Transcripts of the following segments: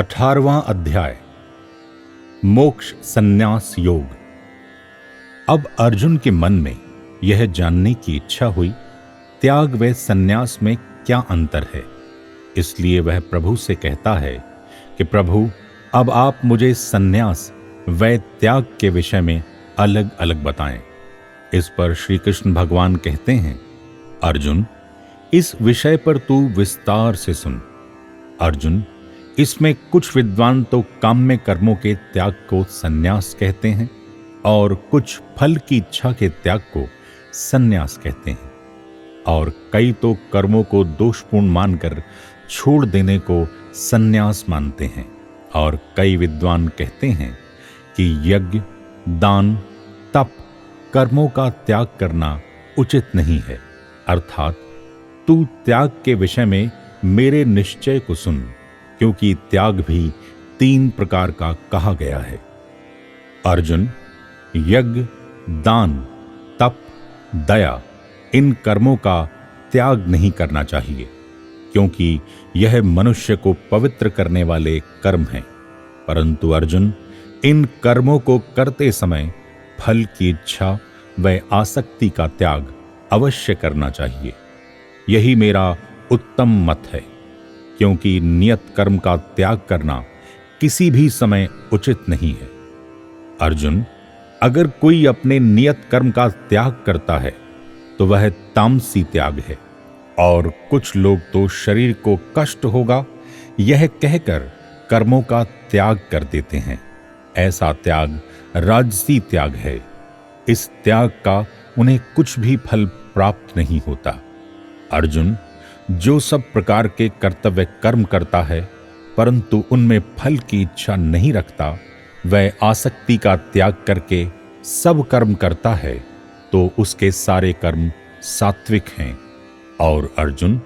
18वां अध्याय मोक्ष संन्यास योग। अब अर्जुन के मन में यह जानने की इच्छा हुई, त्याग व संन्यास में क्या अंतर है। इसलिए वह प्रभु से कहता है कि प्रभु, अब आप मुझे संन्यास व त्याग के विषय में अलग अलग बताएं। इस पर श्री कृष्ण भगवान कहते हैं, अर्जुन, इस विषय पर तू विस्तार से सुन। अर्जुन, इसमें कुछ विद्वान तो काम्य कर्मों के त्याग को संन्यास कहते हैं और कुछ फल की इच्छा के त्याग को संन्यास कहते हैं, और कई तो कर्मों को दोषपूर्ण मानकर छोड़ देने को संन्यास मानते हैं, और कई विद्वान कहते हैं कि यज्ञ, दान, तप, कर्मों का त्याग करना उचित नहीं है। अर्थात तू त्याग के विषय में मेरे निश्चय को सुन, क्योंकि त्याग भी 3 प्रकार का कहा गया है। अर्जुन, यज्ञ, दान, तप, दया, इन कर्मों का त्याग नहीं करना चाहिए, क्योंकि यह मनुष्य को पवित्र करने वाले कर्म हैं। परंतु अर्जुन, इन कर्मों को करते समय फल की इच्छा व आसक्ति का त्याग अवश्य करना चाहिए। यही मेरा उत्तम मत है, क्योंकि नियत कर्म का त्याग करना किसी भी समय उचित नहीं है। अर्जुन, अगर कोई अपने नियत कर्म का त्याग करता है तो वह तामसी त्याग है, और कुछ लोग तो शरीर को कष्ट होगा यह कहकर कर्मों का त्याग कर देते हैं। ऐसा त्याग राजसी त्याग है। इस त्याग का उन्हें कुछ भी फल प्राप्त नहीं होता। अर्जुन, जो सब प्रकार के कर्तव्य कर्म करता है परंतु उनमें फल की इच्छा नहीं रखता, वह आसक्ति का त्याग करके सब कर्म करता है, तो उसके सारे कर्म सात्विक हैं। और अर्जुन,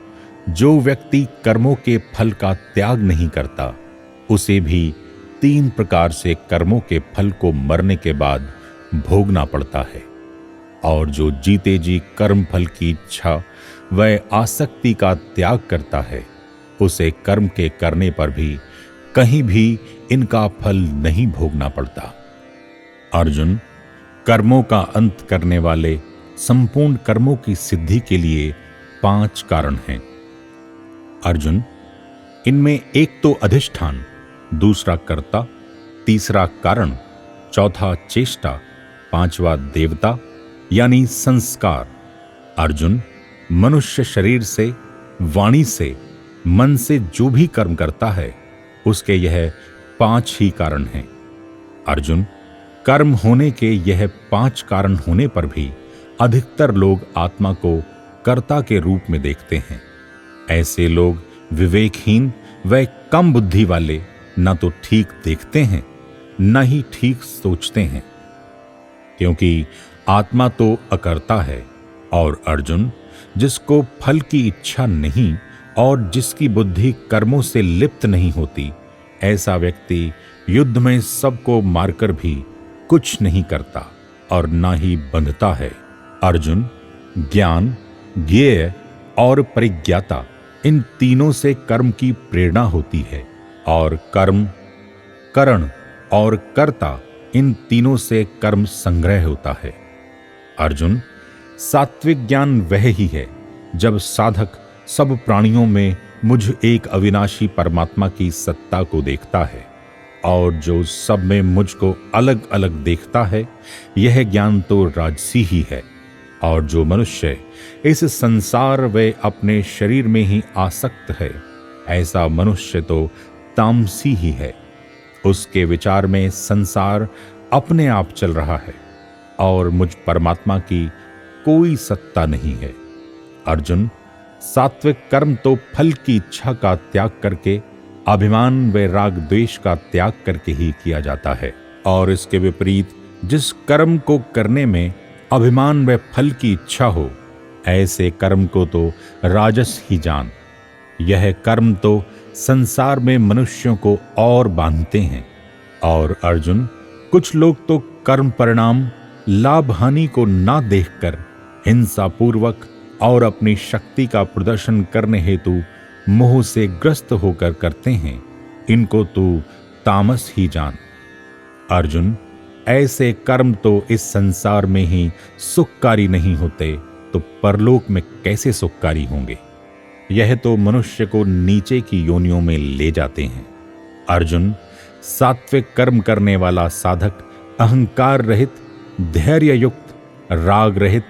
जो व्यक्ति कर्मों के फल का त्याग नहीं करता, उसे भी 3 प्रकार से कर्मों के फल को मरने के बाद भोगना पड़ता है। और जो जीते जी कर्म फल की इच्छा वह आसक्ति का त्याग करता है, उसे कर्म के करने पर भी कहीं भी इनका फल नहीं भोगना पड़ता। अर्जुन, कर्मों का अंत करने वाले संपूर्ण कर्मों की सिद्धि के लिए 5 कारण हैं। अर्जुन, इनमें एक तो अधिष्ठान, दूसरा कर्ता, तीसरा कारण, चौथा चेष्टा, 5वां देवता यानी संस्कार। अर्जुन, मनुष्य शरीर से, वाणी से, मन से जो भी कर्म करता है उसके यह 5 ही कारण हैं। अर्जुन, कर्म होने के यह 5 कारण होने पर भी अधिकतर लोग आत्मा को कर्ता के रूप में देखते हैं। ऐसे लोग विवेकहीन व कम बुद्धि वाले न तो ठीक देखते हैं न ही ठीक सोचते हैं, क्योंकि आत्मा तो अकर्ता है। और अर्जुन, जिसको फल की इच्छा नहीं और जिसकी बुद्धि कर्मों से लिप्त नहीं होती, ऐसा व्यक्ति युद्ध में सबको मारकर भी कुछ नहीं करता और ना ही बंधता है। अर्जुन, ज्ञान, ज्ञेय और परिज्ञाता, इन तीनों से कर्म की प्रेरणा होती है, और कर्म, करण और कर्ता, इन तीनों से कर्म संग्रह होता है। अर्जुन, सात्विक ज्ञान वह ही है जब साधक सब प्राणियों में मुझ एक अविनाशी परमात्मा की सत्ता को देखता है, और जो सब में मुझको अलग अलग देखता है, यह ज्ञान तो राजसी ही है। और जो मनुष्य इस संसार व अपने शरीर में ही आसक्त है, ऐसा मनुष्य तो तामसी ही है। उसके विचार में संसार अपने आप चल रहा है और मुझ परमात्मा की कोई सत्ता नहीं है। अर्जुन, सात्विक कर्म तो फल की इच्छा का त्याग करके, अभिमान व राग द्वेष का त्याग करके ही किया जाता है, और इसके विपरीत जिस कर्म को करने में अभिमान व फल की इच्छा हो, ऐसे कर्म को तो राजस ही जान। यह कर्म तो संसार में मनुष्यों को और बांधते हैं। और अर्जुन, कुछ लोग तो कर्म परिणाम लाभ हानि को ना देखकर हिंसा पूर्वक और अपनी शक्ति का प्रदर्शन करने हेतु मोह से ग्रस्त होकर करते हैं, इनको तू तामस ही जान। अर्जुन, ऐसे कर्म तो इस संसार में ही सुखकारी नहीं होते तो परलोक में कैसे सुखकारी होंगे। यह तो मनुष्य को नीचे की योनियों में ले जाते हैं। अर्जुन, सात्विक कर्म करने वाला साधक अहंकार रहित, धैर्य युक्त, राग रहित,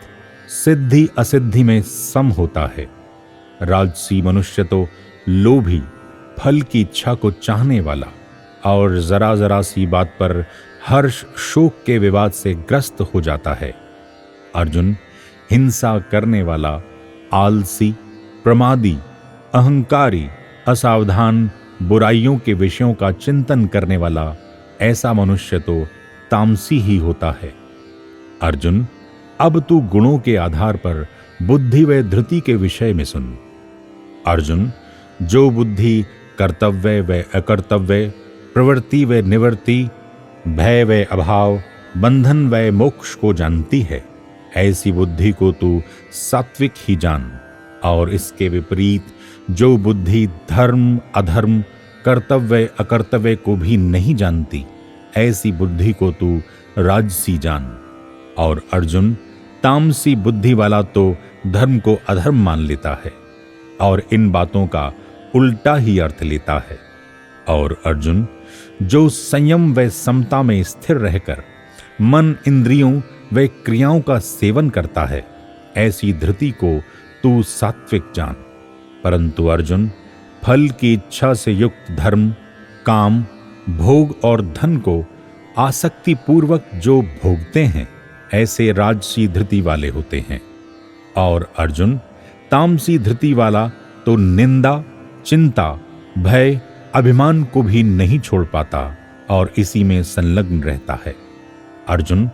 सिद्धि असिद्धि में सम होता है। राजसी मनुष्य तो लोभी, फल की इच्छा को चाहने वाला और जरा जरा सी बात पर हर्ष शोक के विवाद से ग्रस्त हो जाता है। अर्जुन, हिंसा करने वाला, आलसी, प्रमादी, अहंकारी, असावधान, बुराइयों के विषयों का चिंतन करने वाला ऐसा मनुष्य तो तामसी ही होता है। अर्जुन, अब तू गुणों के आधार पर बुद्धि व धृति के विषय में सुन। अर्जुन, जो बुद्धि कर्तव्य व अकर्तव्य, प्रवृत्ति व निवृत्ति, भय व अभाव, बंधन व मोक्ष को जानती है, ऐसी बुद्धि को तू सात्विक ही जान। और इसके विपरीत जो बुद्धि धर्म अधर्म, कर्तव्य अकर्तव्य को भी नहीं जानती, ऐसी बुद्धि को तू राजसी जान। और अर्जुन, तामसी बुद्धि वाला तो धर्म को अधर्म मान लेता है और इन बातों का उल्टा ही अर्थ लेता है। और अर्जुन, जो संयम व समता में स्थिर रहकर मन, इंद्रियों व क्रियाओं का सेवन करता है, ऐसी धृति को तू सात्विक जान। परंतु अर्जुन, फल की इच्छा से युक्त धर्म, काम, भोग और धन को आसक्ति पूर्वक जो भोगते हैं, ऐसे राजसी धृति वाले होते हैं। और अर्जुन, तामसी धृति वाला तो निंदा, चिंता, भय, अभिमान को भी नहीं छोड़ पाता और इसी में संलग्न रहता है। अर्जुन,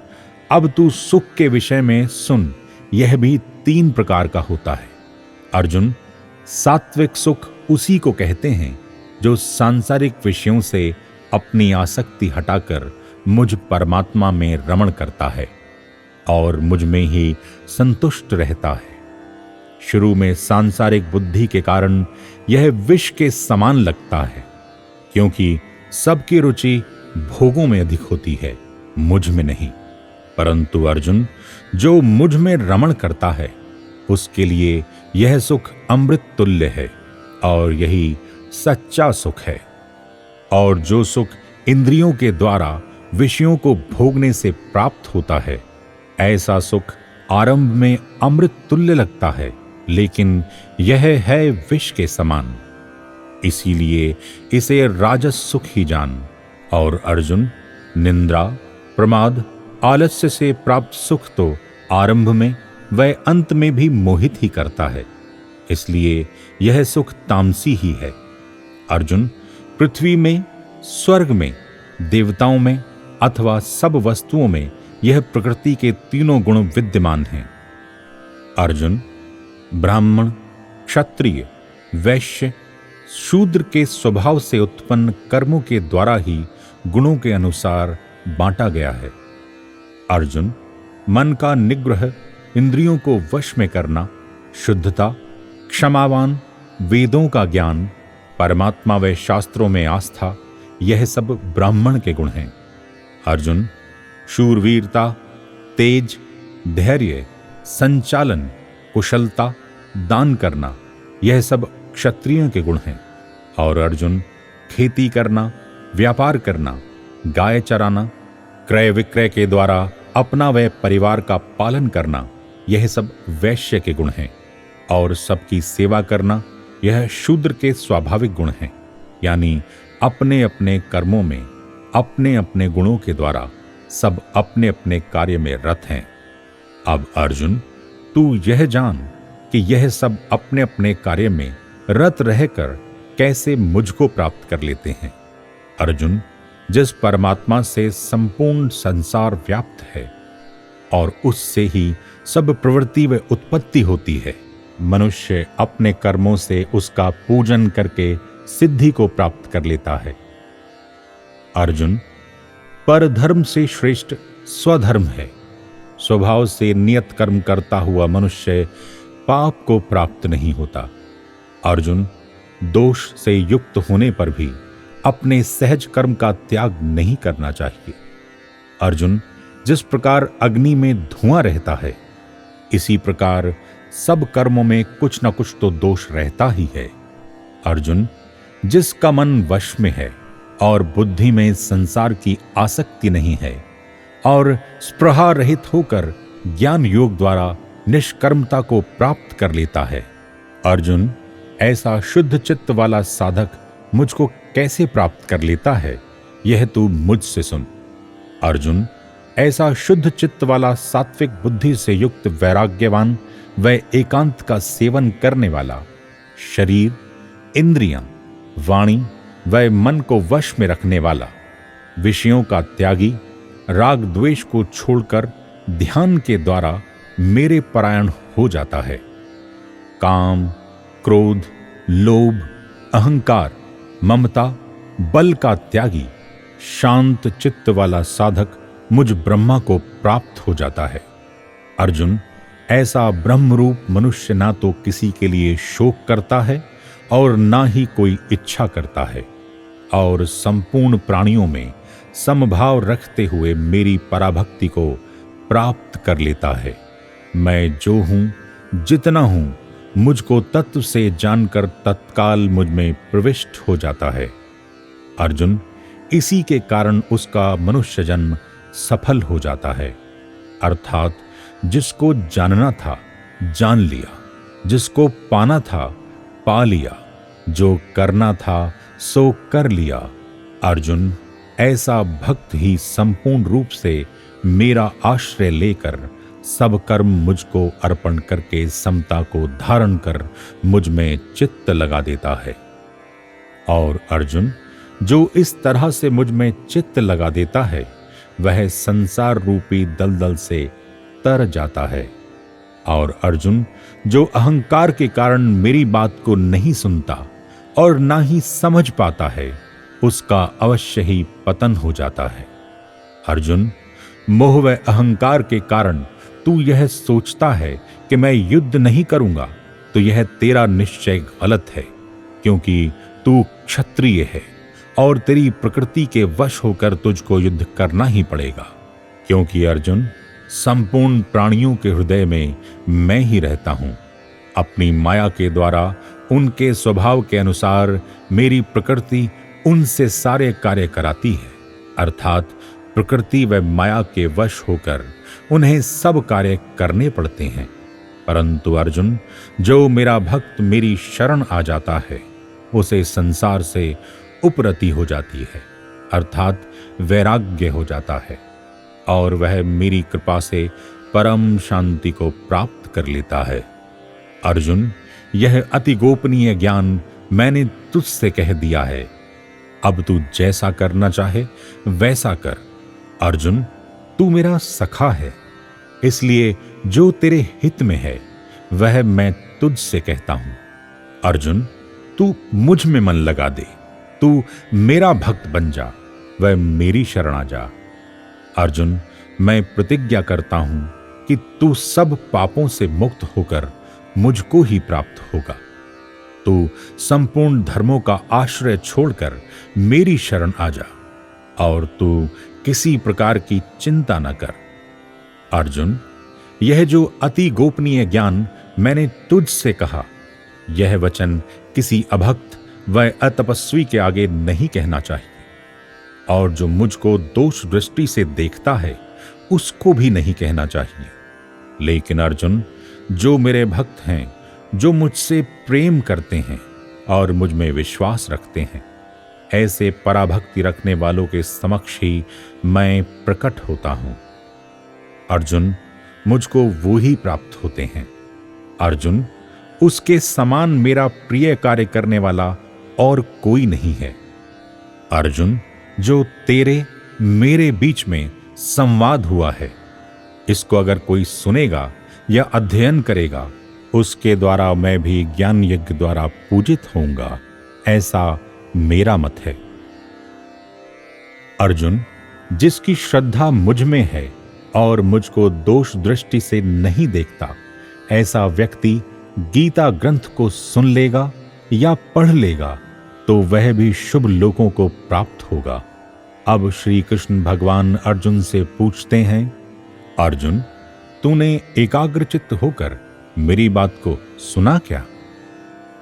अब तू सुख के विषय में सुन। यह भी 3 प्रकार का होता है। अर्जुन, सात्विक सुख उसी को कहते हैं जो सांसारिक विषयों से अपनी आसक्ति हटाकर मुझ परमात्मा में रमण करता है और मुझ में ही संतुष्ट रहता है। शुरू में सांसारिक बुद्धि के कारण यह विष के समान लगता है, क्योंकि सबकी रुचि भोगों में अधिक होती है, मुझ में नहीं। परंतु अर्जुन, जो मुझ में रमण करता है, उसके लिए यह सुख अमृत तुल्य है और यही सच्चा सुख है। और जो सुख इंद्रियों के द्वारा विषयों को भोगने से प्राप्त होता है, ऐसा सुख आरंभ में अमृत तुल्य लगता है, लेकिन यह है विष के समान। इसीलिए इसे राजस सुख ही जान। और अर्जुन, निंद्रा, प्रमाद, आलस्य से प्राप्त सुख तो आरंभ में व अंत में भी मोहित ही करता है, इसलिए यह सुख तामसी ही है। अर्जुन, पृथ्वी में, स्वर्ग में, देवताओं में अथवा सब वस्तुओं में यह प्रकृति के 3 गुण विद्यमान हैं। अर्जुन, ब्राह्मण, क्षत्रिय, वैश्य, शूद्र के स्वभाव से उत्पन्न कर्मों के द्वारा ही गुणों के अनुसार बांटा गया है। अर्जुन, मन का निग्रह, इंद्रियों को वश में करना, शुद्धता, क्षमावान, वेदों का ज्ञान, परमात्मा व शास्त्रों में आस्था, यह सब ब्राह्मण के गुण हैं। अर्जुन, शूरवीरता, तेज, धैर्य, संचालन, कुशलता, दान करना, यह सब क्षत्रियों के गुण हैं। और अर्जुन, खेती करना, व्यापार करना, गाय चराना, क्रय विक्रय के द्वारा अपना व परिवार का पालन करना, यह सब वैश्य के गुण हैं। और सबकी सेवा करना, यह शूद्र के स्वाभाविक गुण हैं। यानी अपने अपने कर्मों में अपने अपने गुणों के द्वारा सब अपने अपने कार्य में रत हैं। अब अर्जुन, तू यह जान कि यह सब अपने अपने कार्य में रत रहकर कैसे मुझको प्राप्त कर लेते हैं। अर्जुन, जिस परमात्मा से संपूर्ण संसार व्याप्त है और उससे ही सब प्रवृत्ति व उत्पत्ति होती है, मनुष्य अपने कर्मों से उसका पूजन करके सिद्धि को प्राप्त कर लेता है। अर्जुन, परधर्म से श्रेष्ठ स्वधर्म है। स्वभाव से नियत कर्म करता हुआ मनुष्य पाप को प्राप्त नहीं होता। अर्जुन, दोष से युक्त होने पर भी अपने सहज कर्म का त्याग नहीं करना चाहिए। अर्जुन, जिस प्रकार अग्नि में धुआं रहता है, इसी प्रकार सब कर्मों में कुछ न कुछ तो दोष रहता ही है। अर्जुन, जिसका मन वश में है और बुद्धि में संसार की आसक्ति नहीं है और स्पृहा रहित होकर ज्ञान योग द्वारा निष्कर्मता को प्राप्त कर लेता है, अर्जुन, ऐसा शुद्ध चित्त वाला साधक मुझको कैसे प्राप्त कर लेता है, यह तू मुझसे सुन। अर्जुन, ऐसा शुद्ध चित्त वाला सात्विक बुद्धि से युक्त वैराग्यवान व एकांत का सेवन करने वाला, शरीर, इंद्रियां, वाणी व मन को वश में रखने वाला, विषयों का त्यागी, राग द्वेष को छोड़कर ध्यान के द्वारा मेरे परायण हो जाता है। काम, क्रोध, लोभ, अहंकार, ममता, बल का त्यागी, शांत चित्त वाला साधक मुझ ब्रह्मा को प्राप्त हो जाता है। अर्जुन, ऐसा ब्रह्मरूप मनुष्य ना तो किसी के लिए शोक करता है और ना ही कोई इच्छा करता है और संपूर्ण प्राणियों में समभाव रखते हुए मेरी पराभक्ति को प्राप्त कर लेता है। मैं जो हूं, जितना हूं, मुझको तत्व से जानकर तत्काल मुझ में प्रविष्ट हो जाता है। अर्जुन, इसी के कारण उसका मनुष्य जन्म सफल हो जाता है। अर्थात जिसको जानना था जान लिया, जिसको पाना था पा लिया, जो करना था सो कर लिया। अर्जुन, ऐसा भक्त ही संपूर्ण रूप से मेरा आश्रय लेकर सब कर्म मुझको अर्पण करके समता को धारण कर मुझ में चित्त लगा देता है। और अर्जुन, जो इस तरह से मुझ में चित्त लगा देता है, वह संसार रूपी दलदल से तर जाता है। और अर्जुन, जो अहंकार के कारण मेरी बात को नहीं सुनता और ना ही समझ पाता है, उसका अवश्य ही पतन हो जाता है। अर्जुन, मोह व अहंकार के कारण तू यह सोचता है कि मैं युद्ध नहीं करूंगा, तो यह तेरा निश्चय गलत है, क्योंकि तू क्षत्रिय है और तेरी प्रकृति के वश होकर तुझको युद्ध करना ही पड़ेगा। क्योंकि अर्जुन, संपूर्ण प्राणियों के हृदय में मैं ही रहता हूं। अपनी माया के द्वारा उनके स्वभाव के अनुसार मेरी प्रकृति उनसे सारे कार्य कराती है। अर्थात प्रकृति व माया के वश होकर उन्हें सब कार्य करने पड़ते हैं। परंतु अर्जुन, जो मेरा भक्त मेरी शरण आ जाता है, उसे संसार से उपरति हो जाती है, अर्थात वैराग्य हो जाता है, और वह मेरी कृपा से परम शांति को प्राप्त कर लेता है। अर्जुन, यह अति गोपनीय ज्ञान मैंने तुझसे कह दिया है। अब तू जैसा करना चाहे वैसा कर। अर्जुन, तू मेरा सखा है, इसलिए जो तेरे हित में है वह मैं तुझसे कहता हूं। अर्जुन, तू मुझ में मन लगा दे, तू मेरा भक्त बन जा, वह मेरी शरण आ जा। अर्जुन, मैं प्रतिज्ञा करता हूं कि तू सब पापों से मुक्त होकर मुझको ही प्राप्त होगा। तू संपूर्ण धर्मों का आश्रय छोड़कर मेरी शरण आ जा और तू किसी प्रकार की चिंता न कर। अर्जुन, यह जो अति गोपनीय ज्ञान मैंने तुझसे कहा, यह वचन किसी अभक्त व अतपस्वी के आगे नहीं कहना चाहिए, और जो मुझको दोष दृष्टि से देखता है उसको भी नहीं कहना चाहिए। लेकिन अर्जुन, जो मेरे भक्त हैं, जो मुझसे प्रेम करते हैं और मुझ में विश्वास रखते हैं, ऐसे पराभक्ति रखने वालों के समक्ष ही मैं प्रकट होता हूं। अर्जुन, मुझको वो ही प्राप्त होते हैं। अर्जुन, उसके समान मेरा प्रिय कार्य करने वाला और कोई नहीं है। अर्जुन, जो तेरे मेरे बीच में संवाद हुआ है, इसको अगर कोई सुनेगा या अध्ययन करेगा, उसके द्वारा मैं भी ज्ञान यज्ञ द्वारा पूजित होऊंगा, ऐसा मेरा मत है। अर्जुन, जिसकी श्रद्धा मुझ में है और मुझको दोष दृष्टि से नहीं देखता, ऐसा व्यक्ति गीता ग्रंथ को सुन लेगा या पढ़ लेगा तो वह भी शुभ लोकों को प्राप्त होगा। अब श्री कृष्ण भगवान अर्जुन से पूछते हैं, अर्जुन, तूने एकाग्रचित्त होकर मेरी बात को सुना क्या?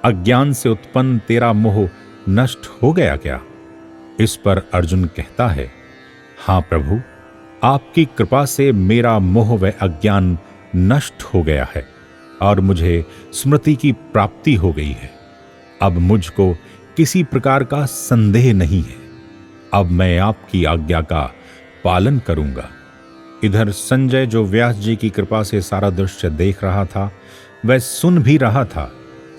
अज्ञान से उत्पन्न तेरा मोह नष्ट हो गया क्या? इस पर अर्जुन कहता है, हाँ प्रभु, आपकी कृपा से मेरा मोह व अज्ञान नष्ट हो गया है और मुझे स्मृति की प्राप्ति हो गई है। अब मुझको किसी प्रकार का संदेह नहीं है। अब मैं आपकी आज्ञा का पालन करूंगा। इधर संजय, जो व्यास जी की कृपा से सारा दृश्य देख रहा था, वह सुन भी रहा था।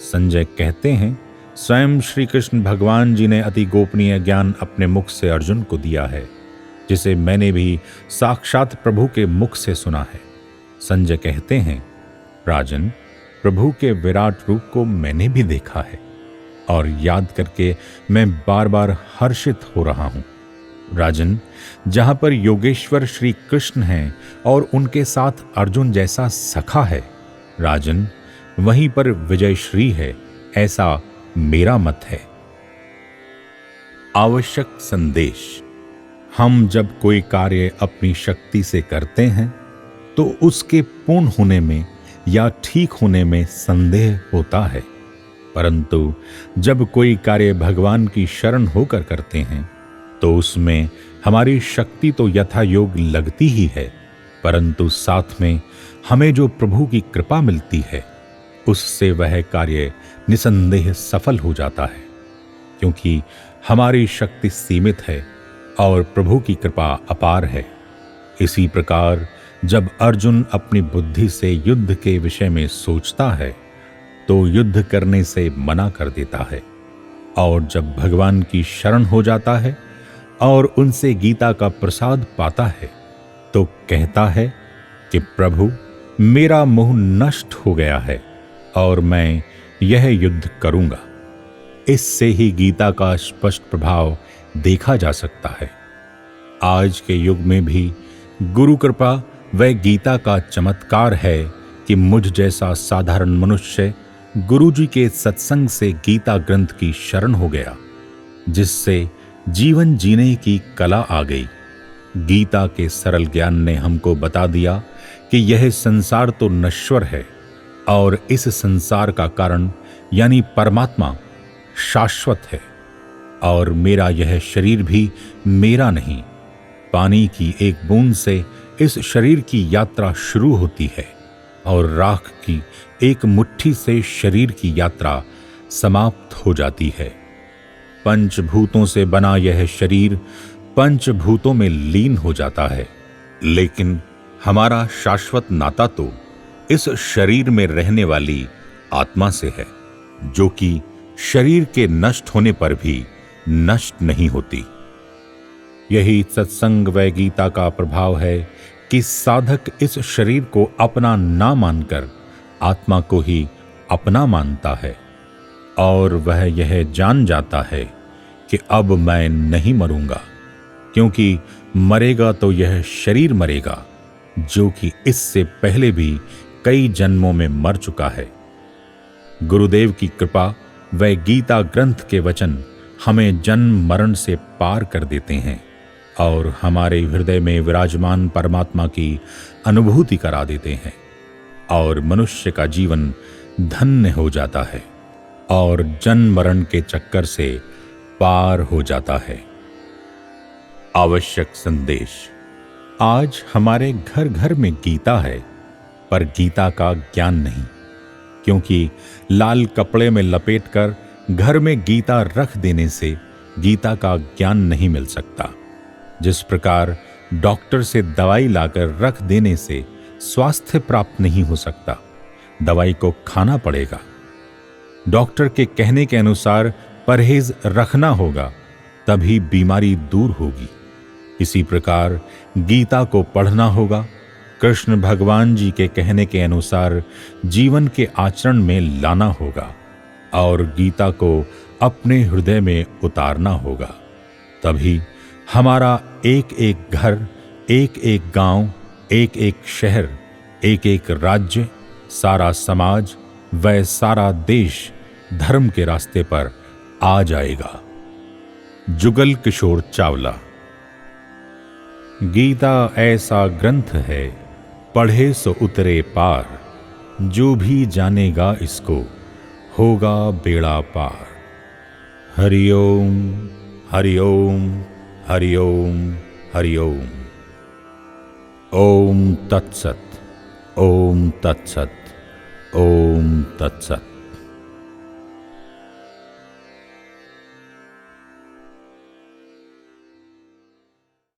संजय कहते हैं, स्वयं श्री कृष्ण भगवान जी ने अति गोपनीय ज्ञान अपने मुख से अर्जुन को दिया है, जिसे मैंने भी साक्षात प्रभु के मुख से सुना है। संजय कहते हैं, राजन, प्रभु के विराट रूप को मैंने भी देखा है और याद करके मैं बार बार हर्षित हो रहा हूं। राजन, जहां पर योगेश्वर श्री कृष्ण हैं और उनके साथ अर्जुन जैसा सखा है, राजन, वहीं पर विजय श्री है, ऐसा मेरा मत है। आवश्यक संदेश। हम जब कोई कार्य अपनी शक्ति से करते हैं तो उसके पूर्ण होने में या ठीक होने में संदेह होता है, परंतु जब कोई कार्य भगवान की शरण होकर करते हैं तो उसमें हमारी शक्ति तो यथा योग लगती ही है, परंतु साथ में हमें जो प्रभु की कृपा मिलती है उससे वह कार्य निसंदेह सफल हो जाता है, क्योंकि हमारी शक्ति सीमित है और प्रभु की कृपा अपार है। इसी प्रकार जब अर्जुन अपनी बुद्धि से युद्ध के विषय में सोचता है तो युद्ध करने से मना कर देता है, और जब भगवान की शरण हो जाता है और उनसे गीता का प्रसाद पाता है तो कहता है कि प्रभु, मेरा मोह नष्ट हो गया है और मैं यह युद्ध करूंगा। इससे ही गीता का स्पष्ट प्रभाव देखा जा सकता है। आज के युग में भी गुरु कृपा व गीता का चमत्कार है कि मुझ जैसा साधारण मनुष्य गुरु जी के सत्संग से गीता ग्रंथ की शरण हो गया, जिससे जीवन जीने की कला आ गई। गीता के सरल ज्ञान ने हमको बता दिया कि यह संसार तो नश्वर है और इस संसार का कारण यानी परमात्मा शाश्वत है, और मेरा यह शरीर भी मेरा नहीं। पानी की एक बूंद से इस शरीर की यात्रा शुरू होती है और राख की एक मुट्ठी से शरीर की यात्रा समाप्त हो जाती है। पंचभूतों से बना यह शरीर पंचभूतों में लीन हो जाता है, लेकिन हमारा शाश्वत नाता तो इस शरीर में रहने वाली आत्मा से है, जो कि शरीर के नष्ट होने पर भी नष्ट नहीं होती। यही सत्संग व गीता का प्रभाव है कि साधक इस शरीर को अपना ना मानकर आत्मा को ही अपना मानता है, और वह यह जान जाता है कि अब मैं नहीं मरूंगा, क्योंकि मरेगा तो यह शरीर मरेगा, जो कि इससे पहले भी कई जन्मों में मर चुका है। गुरुदेव की कृपा व गीता ग्रंथ के वचन हमें जन्म मरण से पार कर देते हैं और हमारे हृदय में विराजमान परमात्मा की अनुभूति करा देते हैं, और मनुष्य का जीवन धन्य हो जाता है और जन्म मरण के चक्कर से पार हो जाता है। आवश्यक संदेश। आज हमारे घर घर में गीता है, पर गीता का ज्ञान नहीं, क्योंकि लाल कपड़े में लपेटकर घर में गीता रख देने से गीता का ज्ञान नहीं मिल सकता। जिस प्रकार डॉक्टर से दवाई लाकर रख देने से स्वास्थ्य प्राप्त नहीं हो सकता, दवाई को खाना पड़ेगा। डॉक्टर के कहने के अनुसार परहेज रखना होगा, तभी बीमारी दूर होगी। इसी प्रकार गीता को पढ़ना होगा, कृष्ण भगवान जी के कहने के अनुसार जीवन के आचरण में लाना होगा और गीता को अपने हृदय में उतारना होगा। तभी हमारा एक एक घर, एक एक गांव, एक एक शहर, एक एक राज्य, सारा समाज व सारा देश धर्म के रास्ते पर आ जाएगा। जुगल किशोर चावला। गीता ऐसा ग्रंथ है, पढ़े सो उतरे पार, जो भी जानेगा इसको होगा बेड़ा पार। हरिओम हरिओम हरिओम हरिओम। ओम तत्सत, ओम तत्सत, ओम तत्सत।